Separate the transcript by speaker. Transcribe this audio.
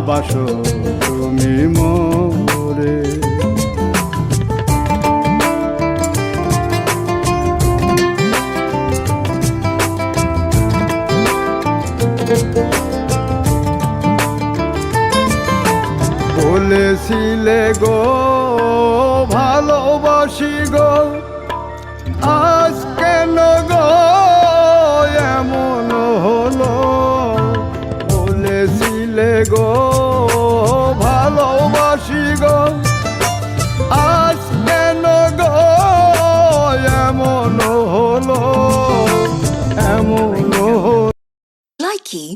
Speaker 1: ভালোবাসো তুমি মোরে। বলেছিলে গো ভালোবাসি গো, আজ কেন গো এমন হলো? বলেছিলে গো ভালোবাসি গো, আজ কেন গো এমন হলো, এমন হলো।
Speaker 2: Likey